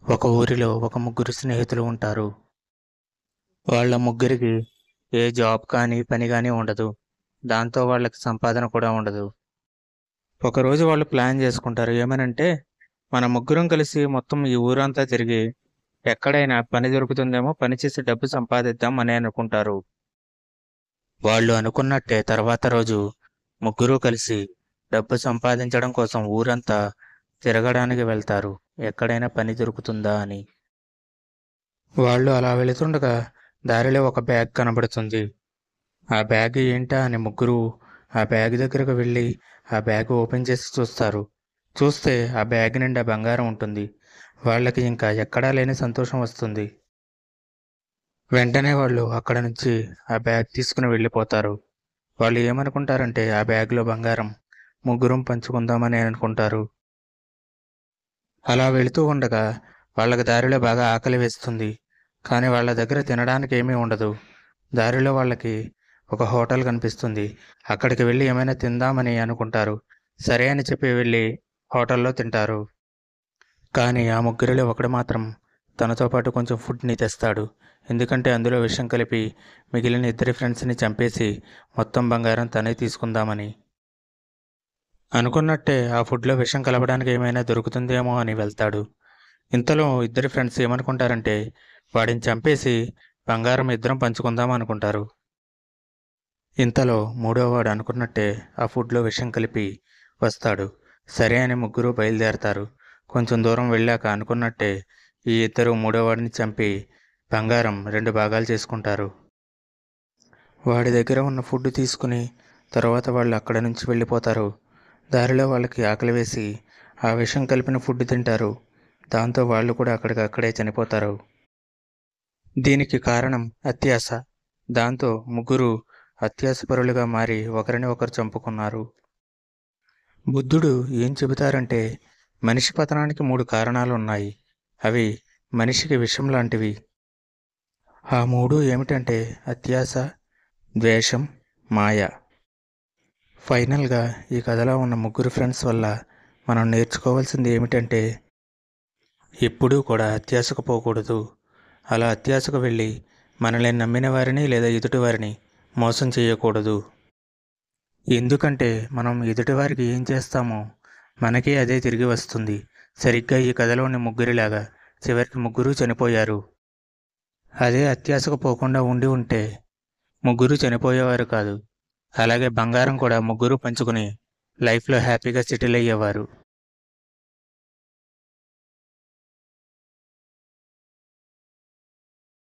ఒక ఊరిలో ఒక ముగ్గురు స్నేహితులు ఉంటారు. వాళ్ళ ముగ్గురికి ఏ జాబ్ కానీ, పని గానీ ఉండదు. దాంతో వాళ్ళకి సంపాదన కూడా ఉండదు. ఒకరోజు వాళ్ళు ప్లాన్ చేసుకుంటారు. ఏమనంటే, మన ముగ్గురం కలిసి మొత్తం ఈ ఊరంతా తిరిగి, ఎక్కడైనా పని దొరుకుతుందేమో పని చేసి డబ్బు సంపాదిద్దాం అని అనుకుంటారు. వాళ్ళు అనుకున్నట్టే తర్వాత రోజు ముగ్గురూ కలిసి డబ్బు సంపాదించడం కోసం ఊరంతా తిరగడానికి వెళ్తారు. ఎక్కడైనా పని దొరుకుతుందా అని. వాళ్ళు అలా వెళుతుండగా దారిలో ఒక బ్యాగ్ కనబడుతుంది. ఆ బ్యాగ్ ఏంటా అని ముగ్గురు ఆ బ్యాగ్ దగ్గరకు వెళ్ళి ఆ బ్యాగ్ ఓపెన్ చేసి చూస్తారు. చూస్తే ఆ బ్యాగ్ నిండా బంగారం ఉంటుంది. వాళ్ళకి ఇంకా ఎక్కడా లేని సంతోషం వస్తుంది. వెంటనే వాళ్ళు అక్కడ నుంచి ఆ బ్యాగ్ తీసుకుని వెళ్ళిపోతారు. వాళ్ళు ఏమనుకుంటారంటే ఆ బ్యాగ్లో బంగారం ముగ్గురం పంచుకుందామని అనుకుంటారు. అలా వెళుతూ ఉండగా వాళ్ళకి దారిలో బాగా ఆకలి వేస్తుంది. కానీ వాళ్ళ దగ్గర తినడానికి ఏమీ ఉండదు. దారిలో వాళ్ళకి ఒక హోటల్ కనిపిస్తుంది. అక్కడికి వెళ్ళి ఏమైనా తిందామని అనుకుంటారు. సరే అని చెప్పి వెళ్ళి హోటల్లో తింటారు. కానీ ఆ ముగ్గురిలో ఒకడు మాత్రం తనతో పాటు కొంచెం ఫుడ్ని తెస్తాడు. ఎందుకంటే అందులో విషం కలిపి మిగిలిన ఇద్దరి ఫ్రెండ్స్ని చంపేసి మొత్తం బంగారం తనే తీసుకుందామని. అనుకున్నట్టే ఆ ఫుడ్లో విషం కలపడానికి ఏమైనా దొరుకుతుందేమో అని వెళ్తాడు. ఇంతలో ఇద్దరి ఫ్రెండ్స్ ఏమనుకుంటారంటే వాడిని చంపేసి బంగారం ఇద్దరం పంచుకుందాం అనుకుంటారు. ఇంతలో మూడోవాడు అనుకున్నట్టే ఆ ఫుడ్లో విషం కలిపి వస్తాడు. సరే అని ముగ్గురు బయలుదేరతారు. కొంచెం దూరం వెళ్ళాక అనుకున్నట్టే ఈ ఇద్దరు మూడోవాడిని చంపి బంగారం 2 భాగాలు చేసుకుంటారు. వాడి దగ్గర ఉన్న ఫుడ్ తీసుకుని తర్వాత వాళ్ళు అక్కడ నుంచి వెళ్ళిపోతారు. దారిలో వాళ్ళకి ఆకలి వేసి ఆ విషం కలిపిన ఫుడ్ తింటారు. దాంతో వాళ్ళు కూడా అక్కడికక్కడే చనిపోతారు. దీనికి కారణం అత్యాశ. దాంతో ముగ్గురు అత్యాశపరులుగా మారి ఒకరిని ఒకరు చంపుకున్నారు. బుద్ధుడు ఏం చెబుతారంటే మనిషి పతనానికి 3 కారణాలు ఉన్నాయి. అవి మనిషికి విషం లాంటివి. ఆ 3 ఏమిటంటే అత్యాశ, ద్వేషం, మాయ. ఫైనల్గా ఈ కథలో ఉన్న ముగ్గురు ఫ్రెండ్స్ వల్ల మనం నేర్చుకోవాల్సింది ఏమిటంటే ఎప్పుడూ కూడా అత్యాశకు పోకూడదు. అలా అత్యాశకు వెళ్ళి మనల్ని నమ్మిన వారిని లేదా ఎదుటివారిని మోసం చేయకూడదు. ఎందుకంటే మనం ఎదుటివారికి ఏం చేస్తామో మనకే అదే తిరిగి వస్తుంది. సరిగ్గా ఈ కథలోని ముగ్గురిలాగా చివరికి ముగ్గురు చనిపోయారు. అదే అత్యాశకు పోకుండా ఉండి ఉంటే ముగ్గురు చనిపోయేవారు కాదు. అలాగే బంగారం కూడా ముగ్గురు పంచుకుని లైఫ్లో హ్యాపీగా సెటిల్ అయ్యేవారు.